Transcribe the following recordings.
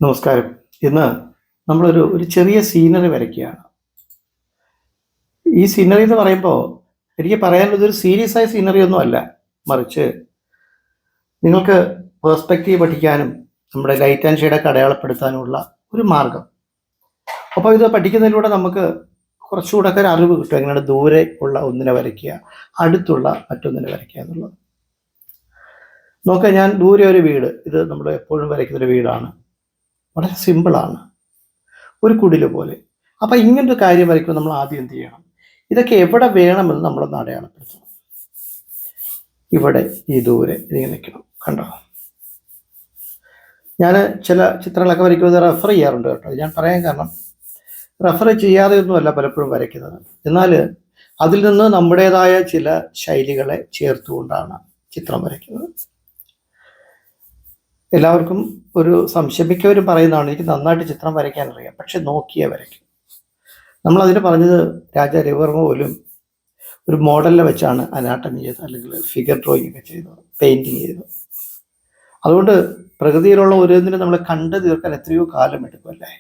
നമസ്കാരം. ഇന്ന് നമ്മളൊരു ചെറിയ സീനറി വരയ്ക്കുകയാണ്. ഈ സീനറി എന്ന് പറയുമ്പോൾ എനിക്ക് പറയാനുള്ളത് ഒരു സീരിയസ് ആയ സീനറി ഒന്നും അല്ല. മറിച്ച് നിങ്ങൾക്ക് പെർസ്പെക്റ്റീവ് പഠിക്കാനും നമ്മുടെ ലൈറ്റ് ആൻഡ് ഷെയ്ഡൊക്കെ അടയാളപ്പെടുത്താനുമുള്ള ഒരു മാർഗം. അപ്പോൾ ഇത് പഠിക്കുന്നതിലൂടെ നമുക്ക് കുറച്ചുകൂടെയൊക്കെ ഒരു അറിവ് കിട്ടും. എങ്ങനെയാണ് ദൂരെ ഉള്ള ഒന്നിനെ വരയ്ക്കുക, അടുത്തുള്ള മറ്റൊന്നിനെ വരയ്ക്കുക എന്നുള്ളത്. നോക്കുക, ഞാൻ ദൂരെ ഒരു വീട്, ഇത് നമ്മൾ എപ്പോഴും വരയ്ക്കുന്നൊരു വീടാണ്. വളരെ സിമ്പിളാണ്, ഒരു കുടില് പോലെ. അപ്പം ഇങ്ങനൊരു കാര്യം വരയ്ക്കുമ്പോൾ നമ്മൾ ആദ്യം എന്ത് ചെയ്യണം? ഇതൊക്കെ എവിടെ വേണമെന്ന് നമ്മളൊന്ന് അടയാളപ്പെടുത്തണം. ഇവിടെ ഈ ദൂരെ ഇതിങ്ങനെ നിൽക്കണം, കണ്ടോ? ഞാൻ ചില ചിത്രങ്ങളൊക്കെ വരയ്ക്കുന്നത് റെഫർ ചെയ്യാറുണ്ട് കേട്ടോ. ഞാൻ പറയാൻ കാരണം, റെഫർ ചെയ്യാതെ ഒന്നുമല്ല പലപ്പോഴും വരയ്ക്കുന്നത്. എന്നാൽ അതിൽ നിന്ന് നമ്മുടേതായ ചില ശൈലികളെ ചേർത്തുകൊണ്ടാണ് ചിത്രം വരയ്ക്കുന്നത്. എല്ലാവർക്കും ഒരു സംശയം, മിക്കവരും പറയുന്നതാണ് എനിക്ക് നന്നായിട്ട് ചിത്രം വരയ്ക്കാൻ അറിയാം, പക്ഷെ നോക്കിയേ വരയ്ക്കും. നമ്മളതിന് പറഞ്ഞത് രാജാ രവിവർമ്മ പോലും ഒരു മോഡലിനെ വെച്ചാണ് അനാട്ടമി ചെയ്തത്, അല്ലെങ്കിൽ ഫിഗർ ഡ്രോയിങ് ഒക്കെ ചെയ്തത്, പെയിൻറ്റിങ് ചെയ്തത്. അതുകൊണ്ട് പ്രകൃതിയിലുള്ള ഓരോന്നിനും നമ്മൾ കണ്ടു തീർക്കാൻ എത്രയോ കാലം എടുക്കുമല്ലേ.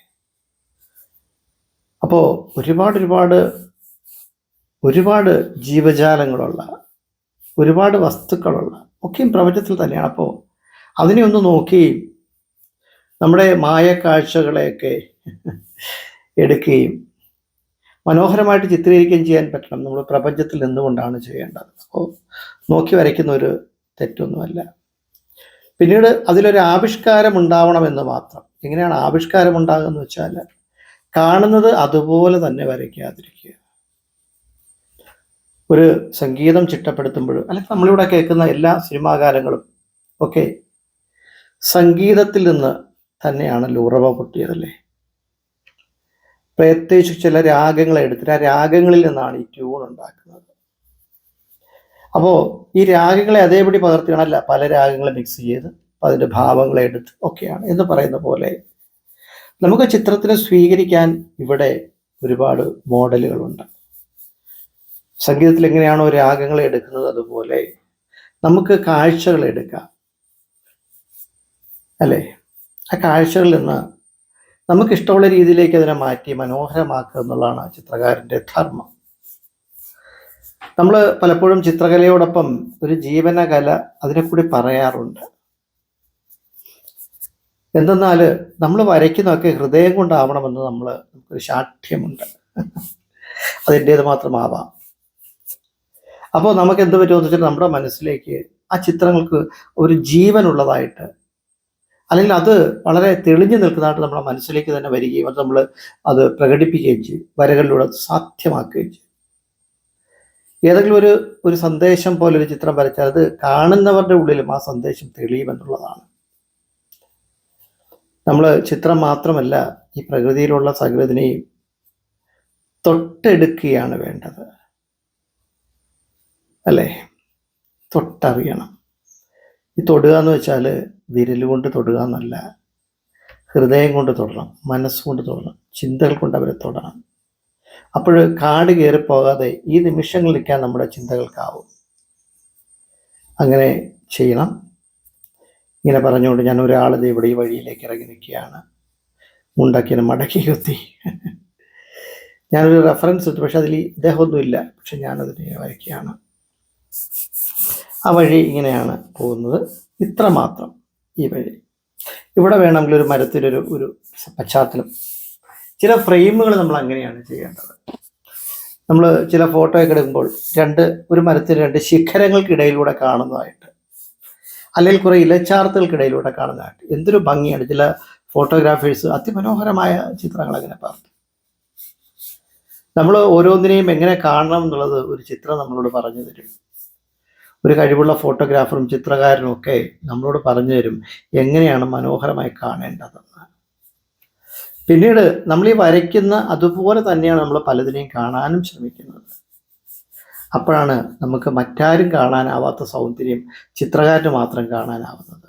അപ്പോൾ ഒരുപാട് ജീവജാലങ്ങളുള്ള, ഒരുപാട് വസ്തുക്കളുള്ള ഒക്കെയും പ്രപഞ്ചത്തിൽ തന്നെയാണ്. അപ്പോൾ അതിനെ ഒന്ന് നോക്കി നമ്മുടെ മായക്കാഴ്ചകളെയൊക്കെ എടുക്കുകയും മനോഹരമായിട്ട് ചിത്രീകരിക്കുകയും ചെയ്യാൻ പറ്റണം. നമ്മൾ പ്രപഞ്ചത്തിൽ നിന്നുകൊണ്ടാണ് ചെയ്യേണ്ടത്. അപ്പോൾ നോക്കി വരയ്ക്കുന്ന ഒരു തെറ്റൊന്നുമല്ല. പിന്നീട് അതിലൊരു ആവിഷ്കാരം ഉണ്ടാവണമെന്ന് മാത്രം. എങ്ങനെയാണ് ആവിഷ്കാരം ഉണ്ടാകുമെന്ന് വെച്ചാൽ, കാണുന്നത് അതുപോലെ തന്നെ വരയ്ക്കാതിരിക്കുക. ഒരു സംഗീതം ചിട്ടപ്പെടുത്തുമ്പോൾ, അല്ലെങ്കിൽ നമ്മളിവിടെ കേൾക്കുന്ന എല്ലാ സിനിമാ ഗാനങ്ങളും ഒക്കെ സംഗീതത്തിൽ നിന്ന് തന്നെയാണല്ലോ ഉറവ പൊട്ടിയതല്ലേ. പ്രത്യേകിച്ച് ചില രാഗങ്ങളെ എടുത്തിട്ട് ആ രാഗങ്ങളിൽ നിന്നാണ് ഈ ട്യൂൺ ഉണ്ടാക്കുന്നത്. അപ്പോൾ ഈ രാഗങ്ങളെ അതേപടി പകർത്തിയാണല്ല, പല രാഗങ്ങളെ മിക്സ് ചെയ്ത് അതിൻ്റെ ഭാവങ്ങളെ എടുത്ത് ഒക്കെയാണ് എന്ന് പറയുന്ന പോലെ നമുക്ക് ചിത്രത്തിനെ സ്വീകരിക്കാൻ ഇവിടെ ഒരുപാട് മോഡലുകളുണ്ട്. സംഗീതത്തിൽ എങ്ങനെയാണോ രാഗങ്ങളെ എടുക്കുന്നത്, അതുപോലെ നമുക്ക് കാഴ്ചകൾ എടുക്കാം അല്ലേ. ആ കാഴ്ചകളിൽ നിന്ന് നമുക്കിഷ്ടമുള്ള രീതിയിലേക്ക് അതിനെ മാറ്റി മനോഹരമാക്കുക എന്നുള്ളതാണ് ചിത്രകാരൻ്റെ ധർമ്മം. നമ്മൾ പലപ്പോഴും ചിത്രകലയോടൊപ്പം ഒരു ജീവനകല അതിനെ കൂടി പറയാറുണ്ട്. എന്തെന്നാൽ നമ്മൾ വരയ്ക്കുന്നതൊക്കെ ഹൃദയം കൊണ്ടാവണമെന്ന് നമുക്കൊരു ശാഠ്യമുണ്ട്. അതിൻ്റേത് മാത്രമാവാം. അപ്പോൾ നമുക്ക് എന്ത് പറ്റുമെന്ന് വെച്ചാൽ, നമ്മുടെ മനസ്സിലേക്ക് ആ ചിത്രങ്ങൾക്ക് ഒരു ജീവനുള്ളതായിട്ട്, അല്ലെങ്കിൽ അത് വളരെ തെളിഞ്ഞു നിൽക്കുന്നതായിട്ട് നമ്മുടെ മനസ്സിലേക്ക് തന്നെ വരികയും അത് നമ്മൾ അത് പ്രകടിപ്പിക്കുകയും ചെയ്യും. വരകളിലൂടെ സാധ്യമാക്കുകയും ചെയ്യും. ഏതെങ്കിലും ഒരു സന്ദേശം പോലെ ഒരു ചിത്രം വരച്ചാൽ അത് കാണുന്നവരുടെ ഉള്ളിലും ആ സന്ദേശം തെളിയുമെന്നുള്ളതാണ്. നമ്മൾ ചിത്രം മാത്രമല്ല, ഈ പ്രകൃതിയിലുള്ള സകലതിനെയും തൊട്ടെടുക്കുകയാണ് വേണ്ടത് അല്ലേ. തൊട്ടറിയണം. ഈ തൊടുക എന്ന് വെച്ചാൽ വിരലുകൊണ്ട് തൊടുക എന്നല്ല, ഹൃദയം കൊണ്ട് തൊടണം, മനസ്സുകൊണ്ട് തൊടണം, ചിന്തകൾ കൊണ്ട് അവരെ തൊടണം. അപ്പോൾ കാട് കയറിപ്പോകാതെ ഈ നിമിഷങ്ങളിൽ നിൽക്കാൻ നമ്മുടെ ചിന്തകൾക്കാവും. അങ്ങനെ ചെയ്യണം. ഇങ്ങനെ പറഞ്ഞുകൊണ്ട് ഞാൻ ഒരാളത് ഇവിടെ ഈ വഴിയിലേക്ക് ഇറങ്ങി നിൽക്കുകയാണ്. മുണ്ടക്കിനെ മടക്കി കുത്തി. ഞാനൊരു റെഫറൻസ് ഇട്ടു, പക്ഷെ അതിൽ ഇദ്ദേഹമൊന്നുമില്ല, പക്ഷെ ഞാനതിനെ വരയ്ക്കുകയാണ്. ആ വഴി ഇങ്ങനെയാണ് പോകുന്നത്, ഇത്ര മാത്രം ഈ വഴി. ഇവിടെ വേണമെങ്കിൽ ഒരു മരത്തിലൊരു പശ്ചാത്തലം, ചില ഫ്രെയിമുകൾ നമ്മൾ അങ്ങനെയാണ് ചെയ്യേണ്ടത്. നമ്മൾ ചില ഫോട്ടോ ഒക്കെ എടുക്കുമ്പോൾ ഒരു മരത്തിൽ രണ്ട് ശിഖരങ്ങൾക്കിടയിലൂടെ കാണുന്നതായിട്ട്, അല്ലെങ്കിൽ കുറേ ഇലച്ചാർത്തുകൾക്കിടയിലൂടെ കാണുന്നതായിട്ട് എന്തൊരു ഭംഗിയാണ്. ചില ഫോട്ടോഗ്രാഫേഴ്സ് അതിമനോഹരമായ ചിത്രങ്ങൾ അങ്ങനെ പറഞ്ഞു. നമ്മൾ ഓരോന്നിനെയും എങ്ങനെ കാണണം എന്നുള്ളത് ഒരു ചിത്രം നമ്മളോട് പറഞ്ഞു തരും. ഒരു കഴിവുള്ള ഫോട്ടോഗ്രാഫറും ചിത്രകാരനും ഒക്കെ നമ്മളോട് പറഞ്ഞു തരും എങ്ങനെയാണ് മനോഹരമായി കാണേണ്ടതെന്ന്. പിന്നീട് നമ്മൾ ഈ വരയ്ക്കുന്ന അതുപോലെ തന്നെയാണ് നമ്മൾ പലതിനെയും കാണാനും ശ്രമിക്കുന്നത്. അപ്പോഴാണ് നമുക്ക് മറ്റാരും കാണാനാവാത്ത സൗന്ദര്യം ചിത്രകാരന് മാത്രം കാണാനാവുന്നത്.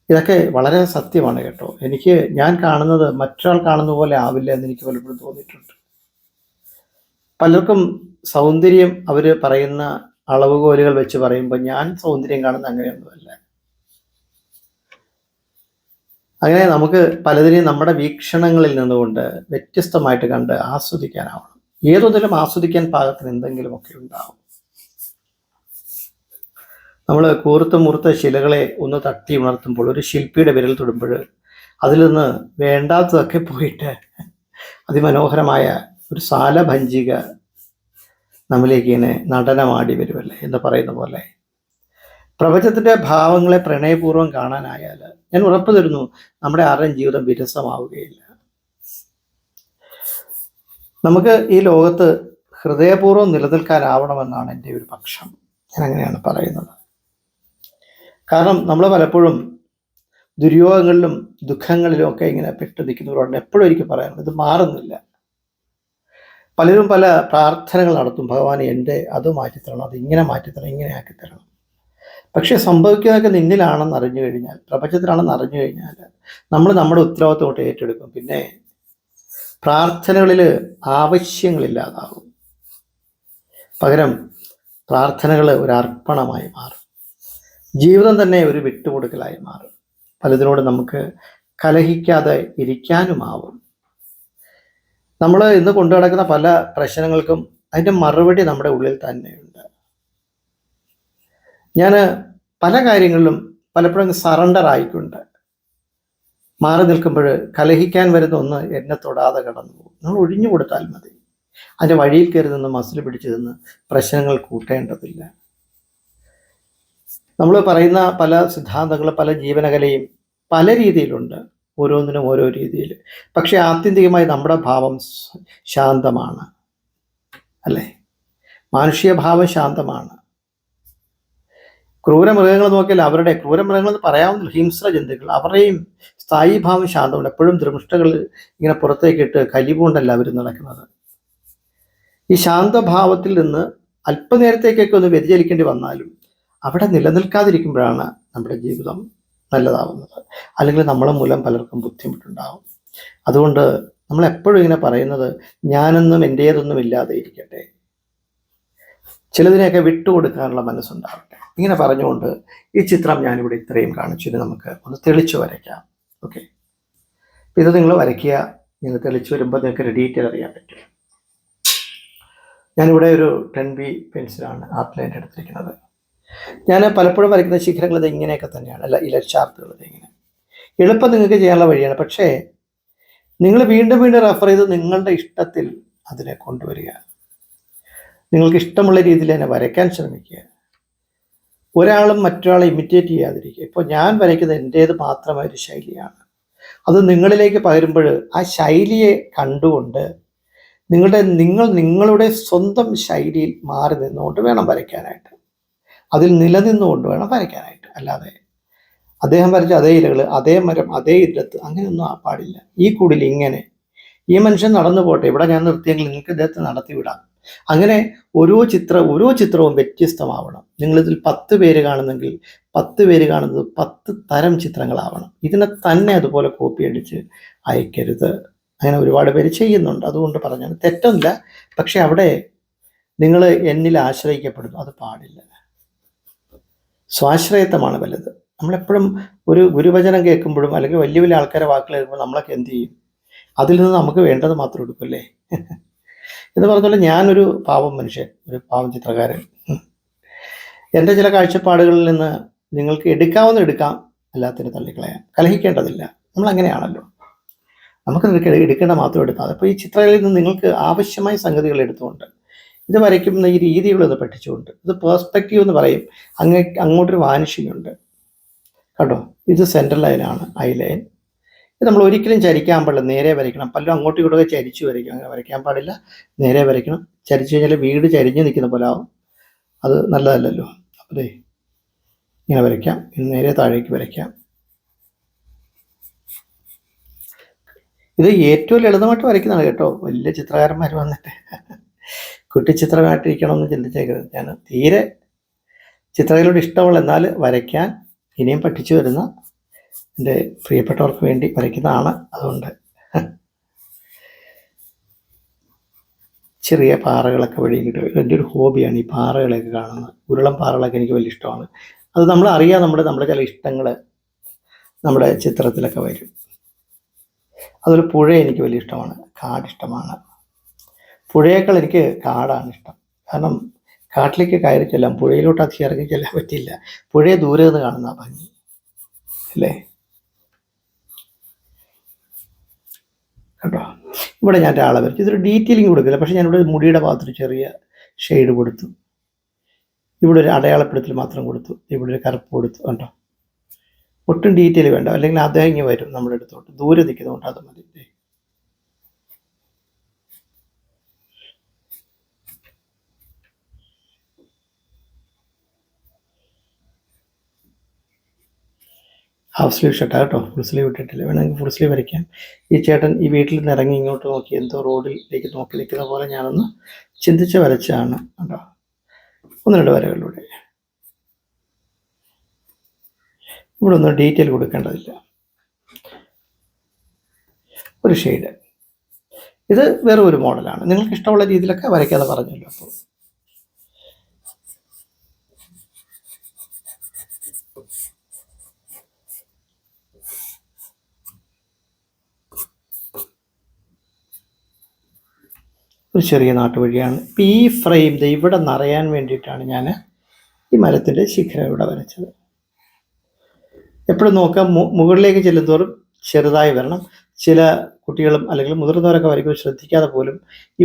ഇതൊക്കെ വളരെ സത്യമാണ് കേട്ടോ. ഞാൻ കാണുന്നത് മറ്റൊരാൾ കാണുന്ന പോലെ ആവില്ല എന്ന് എനിക്ക് പലപ്പോഴും തോന്നിയിട്ടുണ്ട്. പലർക്കും സൗന്ദര്യം അവർ പറയുന്ന അളവുകോലുകൾ വെച്ച് പറയുമ്പോൾ ഞാൻ സൗന്ദര്യം കാണുന്നത് അങ്ങനെയൊന്നുമല്ല. അങ്ങനെ നമുക്ക് പലതിനെയും നമ്മുടെ വീക്ഷണങ്ങളിൽ നിന്നുകൊണ്ട് വ്യത്യസ്തമായിട്ട് കണ്ട് ആസ്വദിക്കാനാവണം. ഏതൊന്നിലും ആസ്വദിക്കാൻ പാകത്തിന് എന്തെങ്കിലുമൊക്കെ ഉണ്ടാവും. നമ്മൾ കൂർത്ത മുറുത്ത ശിലകളെ ഒന്ന് തട്ടി ഉണർത്തുമ്പോൾ, ഒരു ശില്പിയുടെ വിരൽ തൊടുമ്പോൾ അതിൽ നിന്ന് വേണ്ടാത്തതൊക്കെ പോയിട്ട് അതിമനോഹരമായ ഒരു സാലഭഞ്ജിക നമ്മിലേക്ക് ഇങ്ങനെ നടനമാടി വരുമല്ലേ എന്ന് പറയുന്ന പോലെ, പ്രപഞ്ചത്തിൻ്റെ ഭാവങ്ങളെ പ്രണയപൂർവ്വം കാണാനായാൽ ഞാൻ ഉറപ്പു തരുന്നു നമ്മുടെ ആരുടെയും ജീവിതം വിരസമാവുകയില്ല. നമുക്ക് ഈ ലോകത്ത് ഹൃദയപൂർവ്വം നിലനിൽക്കാനാവണമെന്നാണ് എൻ്റെ ഒരു പക്ഷം. ഞാൻ അങ്ങനെയാണ് പറയുന്നത്. കാരണം നമ്മൾ പലപ്പോഴും ദുര്യോഗങ്ങളിലും ദുഃഖങ്ങളിലും ഒക്കെ ഇങ്ങനെ പെട്ടു നിൽക്കുന്നവരോട് എപ്പോഴും എനിക്ക് പറയാനുള്ളത്, ഇത് മാറുന്നില്ല. പലരും പല പ്രാർത്ഥനകൾ നടത്തും, ഭഗവാൻ എൻ്റെ അത് മാറ്റിത്തരണം, അത് ഇങ്ങനെ മാറ്റിത്തരണം, ഇങ്ങനെ ആക്കിത്തരണം. പക്ഷെ സംഭവിക്കുന്നതൊക്കെ നിന്നിലാണെന്ന് അറിഞ്ഞു കഴിഞ്ഞാൽ, പ്രപഞ്ചത്തിലാണെന്ന് അറിഞ്ഞു കഴിഞ്ഞാൽ നമ്മൾ നമ്മുടെ ഉത്തരവാദിത്വം ഏറ്റെടുക്കും. പിന്നെ പ്രാർത്ഥനകളിൽ ആവശ്യങ്ങളില്ലാതാവും. പകരം പ്രാർത്ഥനകൾ ഒരു അർപ്പണമായി മാറും. ജീവിതം തന്നെ ഒരു വിട്ടുകൊടുക്കലായി മാറും. പലതിനോട് നമുക്ക് കലഹിക്കാതെ ഇരിക്കാനുമാവും. നമ്മൾ ഇന്ന് കൊണ്ടു നടക്കുന്ന പല പ്രശ്നങ്ങൾക്കും അതിൻ്റെ മറുപടി നമ്മുടെ ഉള്ളിൽ തന്നെയുണ്ട്. ഞാൻ പല കാര്യങ്ങളിലും പലപ്പോഴും സറണ്ടർ ആയിക്കൊണ്ട് മാറി നിൽക്കുമ്പോൾ കലഹിക്കാൻ വരുന്ന ഒന്ന് എന്നെ തൊടാതെ കടന്നു പോകും. നമ്മൾ ഒഴിഞ്ഞു കൊടുത്താൽ മതി. അതിൻ്റെ വഴിയിൽ കയറി നിന്ന് മസിൽ പിടിച്ചു നിന്ന് പ്രശ്നങ്ങൾ കൂട്ടേണ്ടതില്ല. നമ്മൾ പറയുന്ന പല സിദ്ധാന്തങ്ങളും പല ജീവനകലയും പല രീതിയിലുണ്ട്, ഓരോന്നിനും ഓരോ രീതിയിൽ. പക്ഷെ ആത്യന്തികമായി നമ്മുടെ ഭാവം ശാന്തമാണ്, അല്ലേ? മാനുഷിക ഭാവം ശാന്തമാണ്. ക്രൂരമൃഗങ്ങൾ നോക്കിയാൽ അവരുടെ, ക്രൂരമൃഗങ്ങൾ എന്ന് പറയാവുന്ന ഹിംസ്ര ജന്തുക്കൾ, അവരുടെയും സ്ഥായി ഭാവം ശാന്തമുണ്ട്. എപ്പോഴും ദൃഷ്ടകൾ ഇങ്ങനെ പുറത്തേക്കിട്ട് കലിപൂണ്ടല്ല അവർ നടക്കുന്നത്. ഈ ശാന്തഭാവത്തിൽ നിന്ന് അല്പനേരത്തേക്കൊക്കെ ഒന്ന് വ്യതിചലിക്കേണ്ടി വന്നാലും അവിടെ നിലനിൽക്കാതിരിക്കുമ്പോഴാണ് നമ്മുടെ ജീവിതം നല്ലതാവുന്നത്. അല്ലെങ്കിൽ നമ്മളെ മൂലം പലർക്കും ബുദ്ധിമുട്ടുണ്ടാവും. അതുകൊണ്ട് നമ്മൾ എപ്പോഴും ഇങ്ങനെ പറയുന്നത്, ഞാനെന്നും എൻ്റേതൊന്നും ഇല്ലാതെ ഇരിക്കട്ടെ, ചിലതിനെയൊക്കെ വിട്ടുകൊടുക്കാനുള്ള മനസ്സുണ്ടാവട്ടെ, ഇങ്ങനെ പറഞ്ഞുകൊണ്ട് ഈ ചിത്രം ഞാനിവിടെ ഇത്രയും കാണിച്ചിട്ട് നമുക്ക് ഒന്ന് തെളിച്ച് വരയ്ക്കാം. ഓക്കെ, ഇത് നിങ്ങൾ വരയ്ക്കുക. നിങ്ങൾ തെളിച്ച് വരുമ്പോൾ നിങ്ങൾക്ക് ഡീറ്റെയിൽ അറിയാൻ പറ്റും. ഞാനിവിടെ ഒരു 10B പെൻസിലാണ് ആർട്ട് ലൈൻ എടുത്തിരിക്കുന്നത്. ഞാൻ പലപ്പോഴും വരയ്ക്കുന്ന ശിഖരങ്ങൾ ഇത് ഇങ്ങനെയൊക്കെ തന്നെയാണ്, അല്ല ഇലച്ചാർത്തുകൾ ഇങ്ങനെ. എളുപ്പം നിങ്ങൾക്ക് ചെയ്യാനുള്ള വഴിയാണ്. പക്ഷേ നിങ്ങൾ വീണ്ടും വീണ്ടും റെഫർ ചെയ്ത് നിങ്ങളുടെ ഇഷ്ടത്തിൽ അതിനെ കൊണ്ടുവരിക. നിങ്ങൾക്ക് ഇഷ്ടമുള്ള രീതിയിൽ തന്നെ വരയ്ക്കാൻ ശ്രമിക്കുക. ഒരാളും മറ്റൊരാളെ ഇമിറ്റേറ്റ് ചെയ്യാതിരിക്കുക. ഇപ്പോൾ ഞാൻ വരയ്ക്കുന്നത് എൻ്റേത് മാത്രമായൊരു ശൈലിയാണ്. അത് നിങ്ങളിലേക്ക് പകരുമ്പോൾ ആ ശൈലിയെ കണ്ടുകൊണ്ട് നിങ്ങളുടെ സ്വന്തം ശൈലിയിൽ മാറി നിന്നുകൊണ്ട് വേണം വരയ്ക്കാനായിട്ട്. അതിൽ നിലനിന്നുകൊണ്ട് വേണം വരയ്ക്കാനായിട്ട്. അല്ലാതെ അദ്ദേഹം വരച്ച അതേ ഇലകൾ, അതേ മരം, അതേ ഇല്ലത്ത്, അങ്ങനെയൊന്നും പാടില്ല. ഈ കുടിൽ ഇങ്ങനെ, ഈ മനുഷ്യൻ നടന്നു പോട്ടെ, ഇവിടെ ഞാൻ നിർത്തിയെങ്കിൽ നിങ്ങൾക്ക് ഇദ്ദേഹത്തെ നടത്തിവിടാം. അങ്ങനെ ഓരോ ചിത്രവും വ്യത്യസ്തമാവണം. നിങ്ങളിതിൽ 10 പേര് കാണുന്നെങ്കിൽ 10 പേര് കാണുന്നത് 10 തരം ചിത്രങ്ങളാവണം. ഇതിനെ തന്നെ അതുപോലെ കോപ്പി അടിച്ച് അയക്കരുത്. അങ്ങനെ ഒരുപാട് പേര് ചെയ്യുന്നുണ്ട്. അതുകൊണ്ട് പറഞ്ഞാൽ തെറ്റൊന്നുമില്ല. പക്ഷെ അവിടെ നിങ്ങൾ എന്നിൽ ആശ്രയിക്കപ്പെടുന്നു, അത് പാടില്ല. സ്വാശ്രയത്വമാണ് വലുത്. നമ്മളെപ്പോഴും ഒരു ഗുരുവചനം കേൾക്കുമ്പോഴും അല്ലെങ്കിൽ വലിയ വലിയ ആൾക്കാരെ വാക്കുകൾ കേൾക്കുമ്പോൾ നമ്മളൊക്കെ എന്ത് ചെയ്യും? അതിൽ നിന്ന് നമുക്ക് വേണ്ടത് മാത്രം എടുക്കുമല്ലേ എന്ന് പറഞ്ഞാൽ, ഞാനൊരു പാവം മനുഷ്യൻ, ഒരു പാവം ചിത്രകാരൻ. എൻ്റെ ചില കാഴ്ചപ്പാടുകളിൽ നിന്ന് നിങ്ങൾക്ക് എടുക്കാവുന്ന എടുക്കാം, അല്ലാത്തതിന് തള്ളിക്കളയാം. കലഹിക്കേണ്ടതില്ല. നമ്മളങ്ങനെയാണല്ലോ. നമുക്ക് എടുക്കേണ്ട മാത്രം എടുക്കാം. അപ്പോൾ ഈ ചിത്രങ്ങളിൽ നിന്ന് നിങ്ങൾക്ക് ആവശ്യമായ സംഗതികൾ എടുത്തുകൊണ്ട് ഇത് വരയ്ക്കുന്ന ഈ രീതികളൊന്ന് പഠിച്ചുകൊണ്ട്, ഇത് പേഴ്സ്പെക്റ്റീവ് എന്ന് പറയും. അങ്ങോട്ടൊരു വാനിഷിംഗ് ഉണ്ട് കേട്ടോ. ഇത് സെൻട്രൽ ലൈനാണ്, ഐ ലൈൻ. ഇത് നമ്മൾ ഒരിക്കലും ചരിക്കാൻ പാടില്ല, നേരെ വരയ്ക്കണം. പലരും അങ്ങോട്ടും ഇങ്ങോട്ടൊക്കെ ചരിച്ചു വരയ്ക്കും. അങ്ങനെ വരയ്ക്കാൻ പാടില്ല, നേരെ വരയ്ക്കണം. ചരിച്ചു കഴിഞ്ഞാൽ വീട് ചരിഞ്ഞ് നിൽക്കുന്ന പോലെ ആവും, അത് നല്ലതല്ലല്ലോ. അതെ, ഇങ്ങനെ വരയ്ക്കാം, നേരെ താഴേക്ക് വരയ്ക്കാം. ഇത് ഏറ്റവും ലളിതമായിട്ട് വരയ്ക്കുന്നതാണ് കേട്ടോ. വലിയ ചിത്രകാരന്മാർ വന്നിട്ട് കുട്ടിച്ചിത്രമായിട്ടിരിക്കണമെന്ന് ചിന്തിച്ചേക്കരുത്. ഞാൻ തീരെ ചിത്രകലയോട് ഇഷ്ടമുള്ള, എന്നാൽ വരയ്ക്കാൻ ഇനിയും പഠിച്ചു വരുന്ന എൻ്റെ പ്രിയപ്പെട്ടവർക്ക് വേണ്ടി വരയ്ക്കുന്നതാണ്. അതുകൊണ്ട് ചെറിയ പാറകളൊക്കെ വഴി കിട്ടും. എൻ്റെ ഒരു ഹോബിയാണ് ഈ പാറകളൊക്കെ കാണുന്നത്. ഉരുളം പാറകളൊക്കെ എനിക്ക് വലിയ ഇഷ്ടമാണ്. അത് നമ്മൾ അറിയാം, നമ്മുടെ ചില ഇഷ്ടങ്ങൾ നമ്മുടെ ചിത്രത്തിലൊക്കെ വരും. അതുപോലെ പുഴ എനിക്ക് വലിയ ഇഷ്ടമാണ്, കാടിഷ്ടമാണ്. പുഴയേക്കാൾ എനിക്ക് കാടാണ് ഇഷ്ടം. കാരണം കാട്ടിലേക്ക് കയറി ചെല്ലാം, പുഴയിലോട്ട് അധികം ഇറങ്ങി ചെല്ലാൻ പറ്റില്ല. പുഴയെ ദൂരെ നിന്ന് കാണുന്ന ഭംഗി അല്ലേ. കേട്ടോ, ഇവിടെ ഞാൻ ഒരാളെ വരച്ചു. ഇതൊരു ഡീറ്റെയിലിംഗ് കൊടുക്കില്ല, പക്ഷെ ഞാനിവിടെ മുടിയുടെ ഭാഗത്തൊരു ചെറിയ ഷെയ്ഡ് കൊടുത്തു. ഇവിടെ ഒരു അടയാളപ്പെടുത്തൽ മാത്രം കൊടുത്തു. ഇവിടെ ഒരു കറുപ്പ് കൊടുത്തു. കണ്ടോ, ഒട്ടും ഡീറ്റെയിൽ വേണ്ട. അല്ലെങ്കിൽ അദ്ദേഹം ഇങ്ങനെ വരും നമ്മുടെ അടുത്തോട്ട്, ദൂരെ നിൽക്കുന്നതുകൊണ്ട് അത് മതി. ഹാഫ് സ്ലീവ് ഷർട്ടാണ് കേട്ടോ, ഫുൾ സ്ലീവ് ഇട്ടിട്ടില്ല. വേണമെങ്കിൽ ഫുൾ സ്ലീവ് വരയ്ക്കാം. ഈ ചേട്ടൻ ഈ വീട്ടിൽ നിന്ന് ഇറങ്ങി ഇങ്ങോട്ട് നോക്കി എന്തോ റോഡിലേക്ക് നോക്കി നിൽക്കുന്ന പോലെ ഞാനൊന്ന് ചിന്തിച്ച് വരച്ചാണ് കേട്ടോ. 1-2 വരകളിലൂടെ. ഇവിടെ ഒന്നും ഡീറ്റെയിൽ കൊടുക്കേണ്ടതില്ല. ഒരു ഷെയ്ഡ്. ഇത് വേറെ ഒരു മോഡലാണ്. നിങ്ങൾക്ക് ഇഷ്ടമുള്ള രീതിയിലൊക്കെ വരയ്ക്കാതെ പറഞ്ഞല്ലോ. അപ്പോൾ ഒരു ചെറിയ നാട്ടുവഴിയാണ്. ഇപ്പം ഈ ഫ്രെയിം ഇവിടെ നിറയാൻ വേണ്ടിയിട്ടാണ് ഞാൻ ഈ മരത്തിൻ്റെ ശിഖരം ഇവിടെ വരച്ചത്. എപ്പോഴും നോക്കാം, മുകളിലേക്ക് ചെല്ലുന്തോറും ചെറുതായി വരണം. ചില കുട്ടികളും അല്ലെങ്കിൽ മുതിർന്നവരൊക്കെ വരയ്ക്കുമ്പോൾ ശ്രദ്ധിക്കാതെ പോലും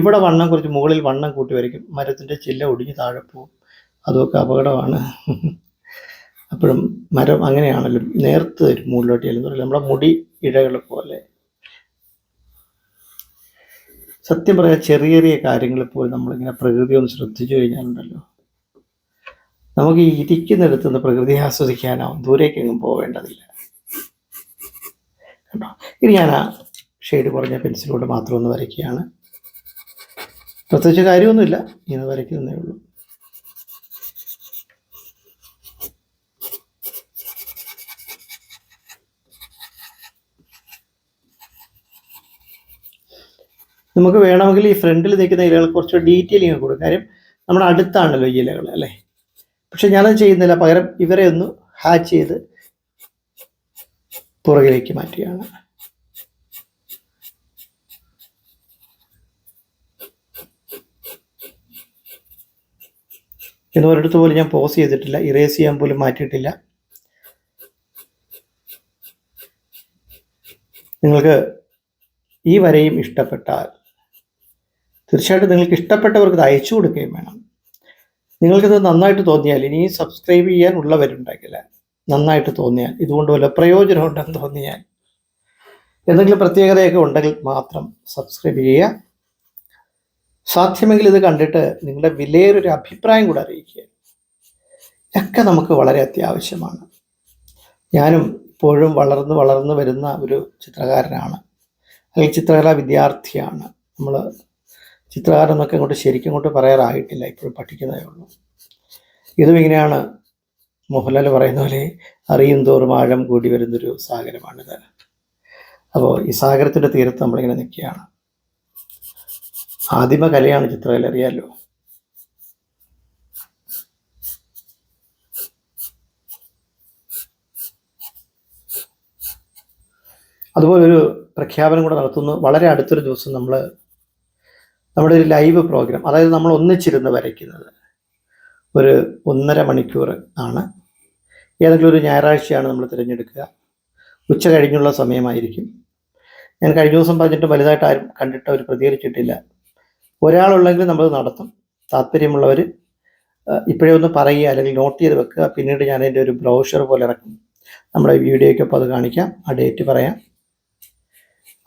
ഇവിടെ വണ്ണം കുറച്ച് മുകളിൽ വണ്ണം കൂട്ടി വരയ്ക്കും. മരത്തിൻ്റെ ചില്ല ഒടിഞ്ഞ് താഴെ പോകും. അതൊക്കെ അപകടമാണ്. അപ്പോഴും മരം അങ്ങനെയാണല്ലോ, നേർത്ത് വരും മുകളിലോട്ട് ചെല്ലുന്നവർ, നമ്മുടെ മുടി ഇഴകൾ പോലെ. സത്യം പറയാൻ ചെറിയ ചെറിയ കാര്യങ്ങളിൽ പോലും നമ്മളിങ്ങനെ പ്രകൃതി ഒന്ന് ശ്രദ്ധിച്ചു കഴിഞ്ഞാലുണ്ടല്ലോ, നമുക്ക് ഈ ഇരിക്കുന്നിടത്ത് നിന്ന് പ്രകൃതിയെ ആസ്വദിക്കാനാവും, ദൂരേക്കെങ്ങും പോവേണ്ടതില്ല. കേട്ടോ, ഇനി ഞാൻ ആ ഷെയ്ഡ് കുറഞ്ഞ പെൻസിലുകൊണ്ട് മാത്രം ഒന്ന് വരയ്ക്കുകയാണ്. പ്രത്യേകിച്ച് കാര്യമൊന്നുമില്ല, ഇങ്ങനെ വരയ്ക്കുന്നതേ ഉള്ളൂ. നമുക്ക് വേണമെങ്കിൽ ഈ ഫ്രണ്ടിൽ നിൽക്കുന്ന ഇലകൾ കുറച്ച് ഡീറ്റെയിലിങ് കൊടുക്കും. കാര്യം നമ്മുടെ അടുത്താണല്ലോ ഈ ഇലകൾ അല്ലേ. പക്ഷെ ഞാനത് ചെയ്യുന്നില്ല, പകരം ഇവരെ ഒന്ന് ഹാച്ച് ചെയ്ത് പുറകിലേക്ക് മാറ്റുകയാണ്. എന്ന് ഒരിടത്ത് പോലും ഞാൻ പോസ് ചെയ്തിട്ടില്ല, ഇറേസ് ചെയ്യാൻ പോലും മാറ്റിയിട്ടില്ല. നിങ്ങൾക്ക് ഈ വരയും ഇഷ്ടപ്പെട്ടാൽ തീർച്ചയായിട്ടും നിങ്ങൾക്ക് ഇഷ്ടപ്പെട്ടവർക്ക് ഇത് അയച്ചു കൊടുക്കുകയും വേണം. നിങ്ങൾക്കിത് നന്നായിട്ട് തോന്നിയാൽ, ഇനി സബ്സ്ക്രൈബ് ചെയ്യാനുള്ളവരുണ്ടെങ്കിൽ, നന്നായിട്ട് തോന്നിയാൽ, ഇതുകൊണ്ട് വല്ല പ്രയോജനം ഉണ്ടെന്ന് തോന്നിയാൽ, എന്തെങ്കിലും പ്രത്യേകതയൊക്കെ ഉണ്ടെങ്കിൽ മാത്രം സബ്സ്ക്രൈബ് ചെയ്യുക. സാധ്യമെങ്കിൽ ഇത് കണ്ടിട്ട് നിങ്ങളുടെ വിലയേറൊരു അഭിപ്രായം കൂടെ അറിയിക്കുക. ഒക്കെ നമുക്ക് വളരെ അത്യാവശ്യമാണ്. ഞാനും ഇപ്പോഴും വളർന്നു വരുന്ന ഒരു ചിത്രകാരനാണ്, അല്ലെങ്കിൽ ചിത്രകലാ വിദ്യാർത്ഥിയാണ്. നമ്മൾ ചിത്രകാരൻ എന്നൊക്കെ ശരിക്കും പറയാറായിട്ടില്ല, ഇപ്പോഴും പഠിക്കുന്നതേ ഉള്ളൂ. ഇതും ഇങ്ങനെയാണ്. മോഹൻലാൽ പറയുന്ന പോലെ അറിയും തോറും ആഴം കൂടി വരുന്നൊരു സാഗരമാണിത്. അപ്പോൾ ഈ സാഗരത്തിൻ്റെ തീരത്ത് നമ്മളിങ്ങനെ നിൽക്കുകയാണ്. ആദിമ കലയാണ് ചിത്രകല, അറിയാമല്ലോ. അതുപോലെ ഒരു പ്രഖ്യാപനം കൂടെ നടത്തുന്നു. വളരെ അടുത്തൊരു ദിവസം നമ്മുടെ ഒരു ലൈവ് പ്രോഗ്രാം, അതായത് നമ്മൾ ഒന്നിച്ചിരുന്ന് വരയ്ക്കുന്നത്, ഒരു 1.5 മണിക്കൂർ ആണ്. ഏതെങ്കിലും ഒരു ഞായറാഴ്ചയാണ് നമ്മൾ തിരഞ്ഞെടുക്കുക. ഉച്ച കഴിഞ്ഞുള്ള സമയമായിരിക്കും. ഞാൻ കഴിഞ്ഞ ദിവസം പറഞ്ഞിട്ട് വലുതായിട്ട് ആരും കണ്ടിട്ട് അവർ പ്രതികരിച്ചിട്ടില്ല. ഒരാളുള്ളെങ്കിൽ നമ്മൾ നടത്തും. താല്പര്യമുള്ളവർ ഇപ്പോഴേ ഒന്ന് പറയുക, അല്ലെങ്കിൽ നോട്ട് ചെയ്ത് വെക്കുക. പിന്നീട് ഞാൻ അതിൻ്റെ ഒരു ബ്രോഷർ പോലെ ഇറക്കും. നമ്മുടെ വീഡിയോയ്ക്കൊപ്പം അത് കാണിക്കാം, ആ ഡേറ്റ് പറയാം.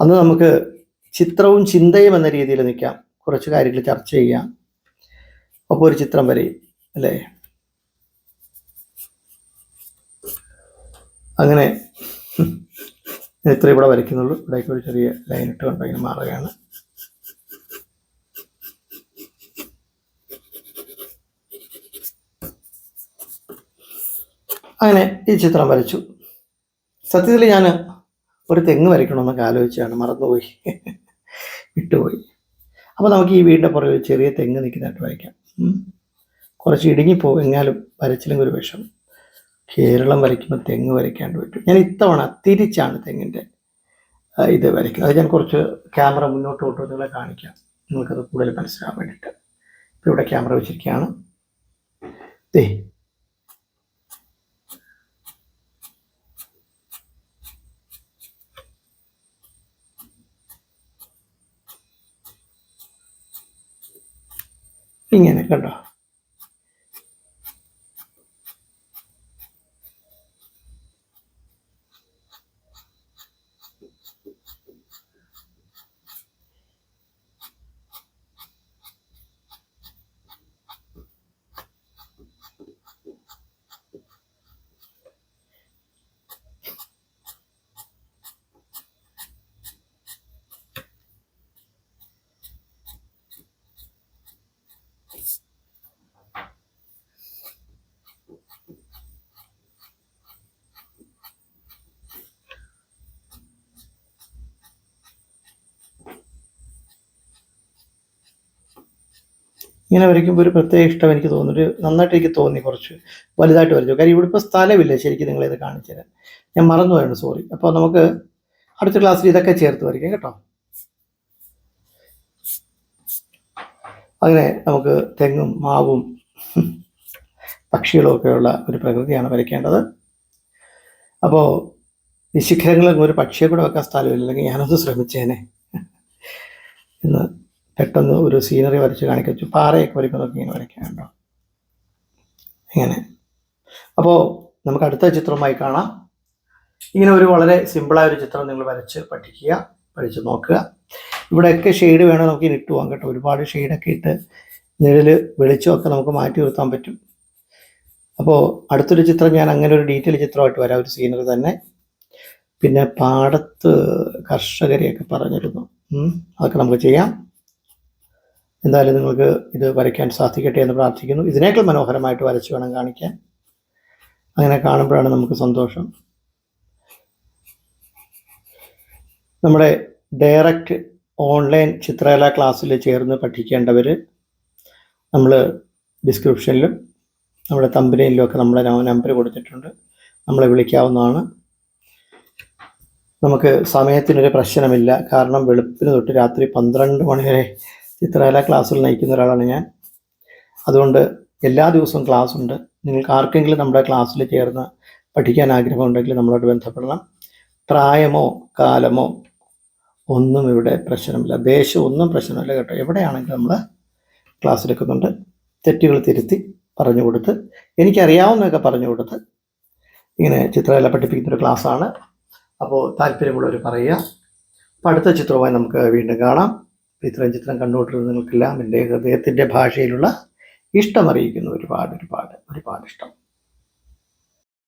അന്ന് നമുക്ക് ചിത്രവും ചിന്തയും എന്ന രീതിയിൽ നിൽക്കാം, കുറച്ച് കാര്യങ്ങൾ ചർച്ച ചെയ്യാം, അപ്പോൾ ഒരു ചിത്രം വരെയും അല്ലേ. അങ്ങനെ ഇത്ര ഇവിടെ വരയ്ക്കുന്നുള്ളൂ. ഇവിടേക്ക് ഒരു ചെറിയ ലൈൻ ഇട്ട് കൊണ്ട് ഇങ്ങനെ മാറുകയാണ്. അങ്ങനെ ഈ ചിത്രം വരച്ചു. സത്യത്തിൽ ഞാൻ ഒരു തെങ്ങ് വരയ്ക്കണമെന്നൊക്കെ ആലോചിച്ചാണ്, മറന്നുപോയി, വിട്ടുപോയി. അപ്പോൾ നമുക്ക് ഈ വീടിൻ്റെ പുറകിൽ ചെറിയ തെങ്ങ് നിൽക്കുന്നതായിട്ട് വരയ്ക്കാം. കുറച്ച് ഇടുങ്ങിപ്പോവും, എങ്ങാലും വരച്ചില്ലെങ്കിൽ ഒരു വിഷം. കേരളം വരയ്ക്കുമ്പോൾ തെങ്ങ് വരയ്ക്കാണ്ട് പറ്റും. ഞാൻ ഇത്തവണ തിരിച്ചാണ് തെങ്ങിൻ്റെ ഇത് വരയ്ക്കുന്നത്. അത് ഞാൻ കുറച്ച് ക്യാമറ മുന്നോട്ട് കൊണ്ടു നിങ്ങളെ കാണിക്കാം, നിങ്ങൾക്കത് കൂടുതൽ മനസ്സിലാകാൻ വേണ്ടിയിട്ട്. ഇപ്പോൾ ഇവിടെ ക്യാമറ വെച്ചിരിക്കുകയാണ്. ദേ ഇങ്ങനെ കണ്ടോ. ഇങ്ങനെ വരയ്ക്കുമ്പോൾ ഒരു പ്രത്യേക ഇഷ്ടം എനിക്ക് തോന്നുന്നു. നന്നായിട്ട് എനിക്ക് തോന്നി, കുറച്ച് വലുതായിട്ട് വരച്ചു. കാര്യം ഇവിടെ ഇപ്പോൾ സ്ഥലമില്ല ശരിക്കും നിങ്ങളിത് കാണിച്ചു തരാൻ. ഞാൻ മറന്നുപോയാണ്, സോറി. അപ്പോൾ നമുക്ക് അടുത്ത ക്ലാസ്സിൽ ഇതൊക്കെ ചേർത്ത് വരയ്ക്കാം കേട്ടോ. അങ്ങനെ നമുക്ക് തെങ്ങും മാവും പക്ഷികളും ഒക്കെയുള്ള ഒരു പ്രകൃതിയാണ് വരയ്ക്കേണ്ടത്. അപ്പോൾ ഈ ശിഖരങ്ങളിൽ ഒരു പക്ഷിയെ കൂടെ വെക്കാൻ സ്ഥലമില്ല, അല്ലെങ്കിൽ ഞാനൊന്ന് ശ്രമിച്ചേനെ. ഇന്ന് പെട്ടെന്ന് ഒരു സീനറി വരച്ച് കാണിച്ചു. പാറയൊക്കെ വരയ്ക്കുന്നതൊക്കെ ഇങ്ങനെ വരയ്ക്കാനുണ്ടോ ഇങ്ങനെ. അപ്പോൾ നമുക്ക് അടുത്ത ചിത്രമായി കാണാം. ഇങ്ങനെ ഒരു വളരെ സിമ്പിളായ ഒരു ചിത്രം നിങ്ങൾ വരച്ച് പഠിക്കുക, പഠിച്ച് നോക്കുക. ഇവിടെയൊക്കെ ഷെയ്ഡ് വേണം നമുക്ക് ഇട്ട് പോകാം കേട്ടോ. ഒരുപാട് ഷെയ്ഡൊക്കെ ഇട്ട് നിഴൽ വെളിച്ചമൊക്കെ നമുക്ക് മാറ്റി നിർത്താൻ പറ്റും. അപ്പോൾ അടുത്തൊരു ചിത്രം ഞാൻ അങ്ങനെ ഒരു ഡീറ്റെയിൽ ചിത്രമായിട്ട് വരാം, ഒരു സീനറി തന്നെ. പിന്നെ പാടത്ത് കർഷകരെയൊക്കെ പറഞ്ഞിരുന്നു, അതൊക്കെ നമുക്ക് ചെയ്യാം. എന്തായാലും നിങ്ങൾക്ക് ഇത് വരയ്ക്കാൻ സാധിക്കട്ടെ എന്ന് പ്രാർത്ഥിക്കുന്നു. ഇതിനേക്കാൾ മനോഹരമായിട്ട് വരച്ച് വേണം കാണിക്കാൻ. അങ്ങനെ കാണുമ്പോഴാണ് നമുക്ക് സന്തോഷം. നമ്മുടെ ഡയറക്റ്റ് ഓൺലൈൻ ചിത്രകലാ ക്ലാസ്സിൽ ചേർന്ന് പഠിക്കേണ്ടവർ നമ്മൾ ഡിസ്ക്രിപ്ഷനിലും നമ്മുടെ തമ്പനയിലും ഒക്കെ നമ്മളെ നമ്പർ കൊടുത്തിട്ടുണ്ട്, നമ്മളെ വിളിക്കാവുന്നതാണ്. നമുക്ക് സമയത്തിനൊരു പ്രശ്നമില്ല, കാരണം വെളുപ്പിന് തൊട്ട് രാത്രി 12 മണി വരെ ചിത്രകലാ ക്ലാസ്സുകൾ നയിക്കുന്ന ഒരാളാണ് ഞാൻ. അതുകൊണ്ട് എല്ലാ ദിവസവും ക്ലാസ് ഉണ്ട്. നിങ്ങൾക്ക് ആർക്കെങ്കിലും നമ്മുടെ ക്ലാസ്സിൽ ചേർന്ന് പഠിക്കാൻ ആഗ്രഹമുണ്ടെങ്കിൽ നമ്മളോട് ബന്ധപ്പെടണം. പ്രായമോ കാലമോ ഒന്നും ഇവിടെ പ്രശ്നമില്ല, ദേശം ഒന്നും പ്രശ്നമില്ല കേട്ടോ. എവിടെയാണെങ്കിലും നമ്മൾ ക്ലാസ് എടുക്കുന്നുണ്ട്. തെറ്റുകൾ തിരുത്തി പറഞ്ഞു കൊടുത്ത്, എനിക്കറിയാവുന്നതൊക്കെ പറഞ്ഞു കൊടുത്ത് ഇങ്ങനെ ചിത്രകല പഠിപ്പിക്കുന്നൊരു ക്ലാസ്സാണ്. അപ്പോൾ താല്പര്യമുള്ളവർ പറയുക. അപ്പോൾ അടുത്ത ചിത്രവുമായി നമുക്ക് വീണ്ടും കാണാം. ഇത്രയും ചിത്രം കണ്ടുകൊണ്ടിരുന്ന നിങ്ങൾക്കെല്ലാം എൻ്റെ ഹൃദയത്തിൻ്റെ ഭാഷയിലുള്ള ഇഷ്ടം അറിയിക്കുന്നു. ഒരുപാട് ഒരുപാട് ഒരുപാട് ഇഷ്ടം.